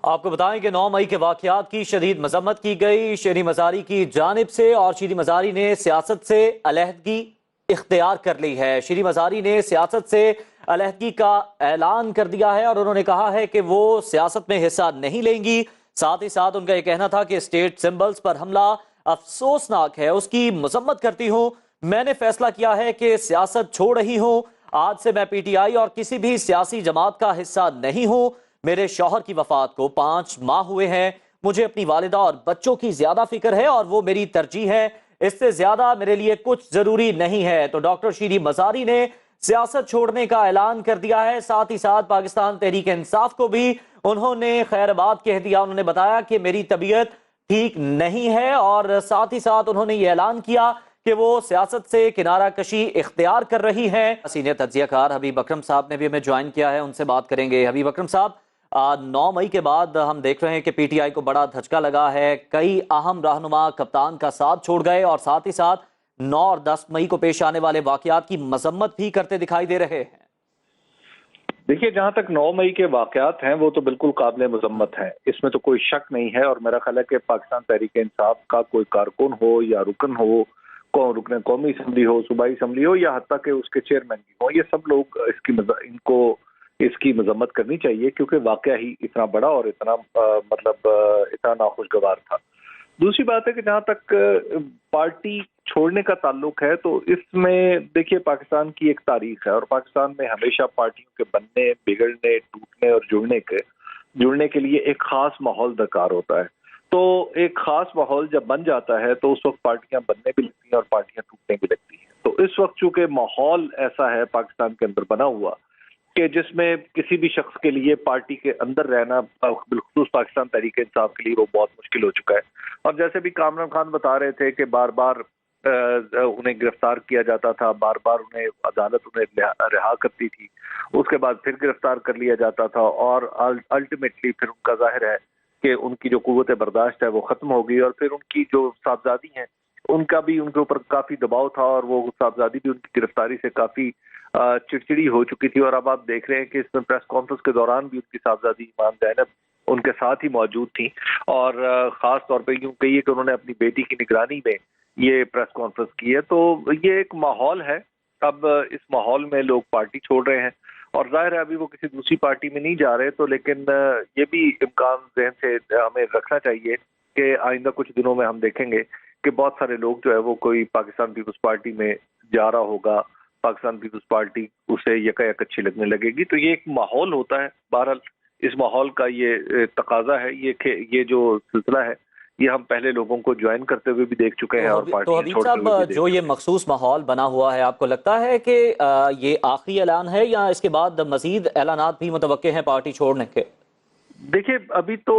आपको बताएं कि 9 मई के वाकयात की शदीद मजम्मत की गई शीरी मज़ारी की जानिब से, और शीरी मज़ारी ने सियासत से अलहदगी इख्तियार कर ली है। शीरी मज़ारी ने सियासत से अलहदगी का ऐलान कर दिया है और उन्होंने कहा है कि वो सियासत में हिस्सा नहीं लेंगी। साथ ही साथ उनका यह कहना था कि स्टेट सिंबल्स पर हमला अफसोसनाक है, उसकी मजम्मत करती हूँ। मैंने फैसला किया है कि सियासत छोड़ रही हूँ। आज से मैं पीटीआई और किसी भी सियासी जमात का हिस्सा नहीं हूँ। मेरे शौहर की वफात को 5 माह हुए हैं। मुझे अपनी वालिदा और बच्चों की ज्यादा फिक्र है और वो मेरी तरजीह है। इससे ज्यादा मेरे लिए कुछ जरूरी नहीं है। तो डॉक्टर शीरी मज़ारी ने सियासत छोड़ने का ऐलान कर दिया है। साथ ही साथ पाकिस्तान तहरीक इंसाफ को भी उन्होंने खैरबाद कह दिया। उन्होंने बताया कि मेरी तबीयत ठीक नहीं है और साथ ही साथ उन्होंने ये ऐलान किया कि वो सियासत से किनारा कशी इख्तियार कर रही हैं। सीनियर तज्जियाकार हबीब अकरम साहब ने भी हमें ज्वाइन किया है, उनसे बात करेंगे। हबीब अकरम साहब, 9 मई के बाद हम देख रहे हैं कि पीटीआई को बड़ा धचका लगा है। कई अहम रहनुमा कप्तान का साथ छोड़ गए और साथ ही साथ 9 और 10 मई को पेश आने वाले वाकयात की मजम्मत भी करते दिखाई दे रहे हैं। देखिए, जहां तक 9 मई के वाकयात हैं वो तो बिल्कुल काबिल मजम्मत हैं, इसमें तो कोई शक नहीं है। और मेरा ख्याल है कि पाकिस्तान तहरीक इंसाफ का कोई कारकुन हो या रुकन हो, रुकन कौमी असम्बली हो, सूबाई असम्बली हो, या हत्ता कि उसके चेयरमैन भी हो, ये सब लोग इनको इसकी मजम्मत करनी चाहिए, क्योंकि वाकया ही इतना बड़ा और इतना इतना नाखुशगवार था। दूसरी बात है कि जहां तक पार्टी छोड़ने का ताल्लुक है, तो इसमें देखिए पाकिस्तान की एक तारीख है और पाकिस्तान में हमेशा पार्टियों के बनने, बिगड़ने, टूटने और जुड़ने के लिए एक खास माहौल दरकार होता है। तो एक खास माहौल जब बन जाता है तो उस वक्त पार्टियां बनने भी लगती हैं और पार्टियां टूटने भी लगती हैं। तो इस वक्त चूंकि माहौल ऐसा है पाकिस्तान के अंदर बना हुआ कि जिसमें किसी भी शख्स के लिए पार्टी के अंदर रहना, बिलखुसूस पाकिस्तान तहरीक इंसाफ के लिए, वो बहुत मुश्किल हो चुका है। और जैसे भी कामरान खान बता रहे थे कि बार बार उन्हें गिरफ्तार किया जाता था, बार बार उन्हें अदालत उन्हें रिहा करती थी, उसके बाद फिर गिरफ्तार कर लिया जाता था और अल्टीमेटली फिर उनका जाहिर है कि उनकी जो कुव्वत बर्दाश्त है वो खत्म हो गई। और फिर उनकी जो साहबजादी हैं उनका भी उनके ऊपर काफी दबाव था और वो साहबजादी भी उनकी गिरफ्तारी से काफी चिड़चिड़ी हो चुकी थी। और अब आप देख रहे हैं कि इसमें प्रेस कॉन्फ्रेंस के दौरान भी उनकी साहबजादी ईमान ज़ैनब उनके साथ ही मौजूद थी और खास तौर पे यूं कहिए कि उन्होंने अपनी बेटी की निगरानी में ये प्रेस कॉन्फ्रेंस की है। तो ये एक माहौल है। अब इस माहौल में लोग पार्टी छोड़ रहे हैं और जाहिर है अभी वो किसी दूसरी पार्टी में नहीं जा रहे, तो लेकिन ये भी इम्कान ज़हन से हमें रखना चाहिए कि आइंदा कुछ दिनों में हम देखेंगे कि बहुत सारे लोग जो है वो कोई पाकिस्तान पीपल्स पार्टी में जा रहा होगा, पाकिस्तान पीपल्स पार्टी उसे यकायक अच्छी लगने लगेगी। तो ये एक माहौल होता है। बहरहाल इस माहौल का ये तकाजा है, ये जो सिलसिला है ये हम पहले लोगों को ज्वाइन करते हुए भी देख चुके हैं और तो हबीब साहब, जो ये मखसूस माहौल बना हुआ है, आपको लगता है कि ये आखिरी ऐलान है या इसके बाद मजीद ऐलानात भी मुतवक्के हैं पार्टी छोड़ने के? देखिए, अभी तो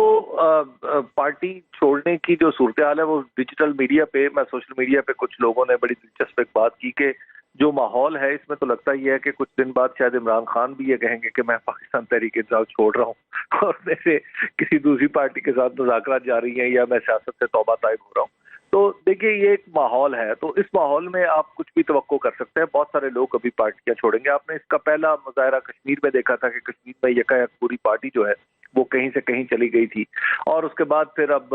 पार्टी छोड़ने की जो सूरत हाल है वो डिजिटल मीडिया पे, मैं सोशल मीडिया पे कुछ लोगों ने बड़ी दिलचस्प एक बात की कि जो माहौल है इसमें तो लगता ही है कि कुछ दिन बाद शायद इमरान खान भी ये कहेंगे कि मैं पाकिस्तान तहरीक इंसाफ छोड़ रहा हूँ और मेरे किसी दूसरी पार्टी के साथ मुज़ाकरात जारी हैं या मैं सियासत से तौबा ताइब हो रहा हूँ। तो देखिए, ये एक माहौल है, तो इस माहौल में आप कुछ भी तवक्को कर सकते हैं। बहुत सारे लोग अभी पार्टियां छोड़ेंगे। आपने इसका पहला मुजाहरा कश्मीर में देखा था कि कश्मीर में यकायक पूरी पार्टी जो है वो कहीं से कहीं चली गई थी और उसके बाद फिर अब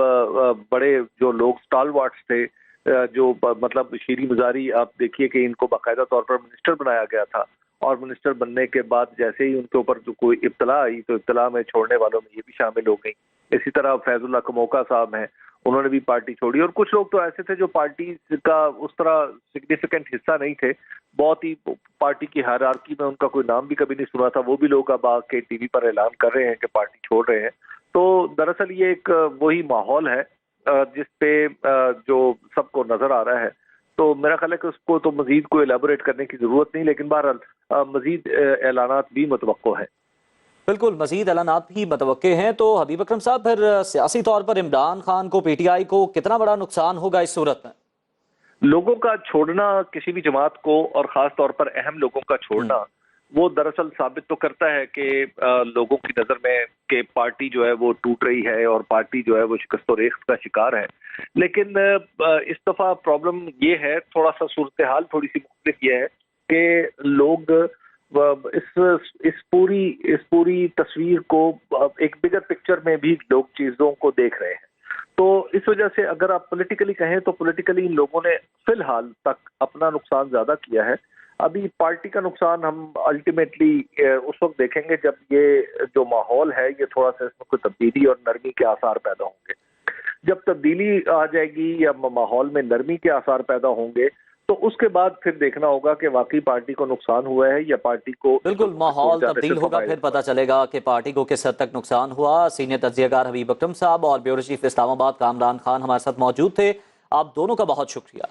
बड़े जो लोग स्टालवार्ट्स थे, जो मतलब शीरी मज़ारी, आप देखिए कि इनको बाकायदा तौर पर मिनिस्टर बनाया गया था और मिनिस्टर बनने के बाद जैसे ही उनके ऊपर जो कोई इब्तला आई तो इब्तला में छोड़ने वालों में ये भी शामिल हो गई। इसी तरह फैजुल्लाह कमोका साहब हैं, उन्होंने भी पार्टी छोड़ी। और कुछ लोग तो ऐसे थे जो पार्टी का उस तरह सिग्निफिकेंट हिस्सा नहीं थे, बहुत ही पार्टी की हायरार्की में उनका कोई नाम भी कभी नहीं सुना था, वो भी लोग अब आके टीवी पर ऐलान कर रहे हैं कि पार्टी छोड़ रहे हैं। तो दरअसल ये एक वही माहौल है जिस पे जो सबको नजर आ रहा है। तो मेरा ख्याल है कि उसको तो मजीद को एलेबोरेट करने की जरूरत नहीं, लेकिन बहरहाल मजीद ऐलानात भी मुतवक्को है। बिल्कुल, मजीद ऐलानात भी मुतवक्के हैं। तो हबीब अकरम साहब, फिर सियासी तौर पर इमरान खान को, पीटीआई को कितना बड़ा नुकसान होगा इस सूरत में? लोगों का छोड़ना, किसी भी जमात को और खास तौर पर अहम लोगों का छोड़ना, वो दरअसल साबित तो करता है कि लोगों की नजर में कि पार्टी जो है वो टूट रही है और पार्टी जो है वो शिकस्त और रेख्त का शिकार है। लेकिन इस दफा प्रॉब्लम ये है, थोड़ा सा सूरत हाल थोड़ी सी मुख्तलिफ ये है कि लोग इस पूरी तस्वीर को एक बिगर पिक्चर में भी लोग चीजों को देख रहे हैं। तो इस वजह से अगर आप पॉलिटिकली कहें तो पॉलिटिकली इन लोगों ने फिलहाल तक अपना नुकसान ज्यादा किया है। अभी पार्टी का नुकसान हम अल्टीमेटली उस वक्त देखेंगे जब ये जो माहौल है ये थोड़ा सा इसमें कोई तब्दीली और नरमी के आसार पैदा होंगे। जब तब्दीली आ जाएगी या माहौल में नरमी के आसार पैदा होंगे तो उसके बाद फिर देखना होगा कि वाकई पार्टी को नुकसान हुआ है या पार्टी को बिल्कुल माहौल तब्दील होगा, फिर पता चलेगा कि पार्टी को किस हद तक नुकसान हुआ। सीनियर तज्जियाकार हबीब अकरम साहब और ब्यूरो चीफ इस्लामाबाद कामरान खान हमारे साथ मौजूद थे। आप दोनों का बहुत शुक्रिया।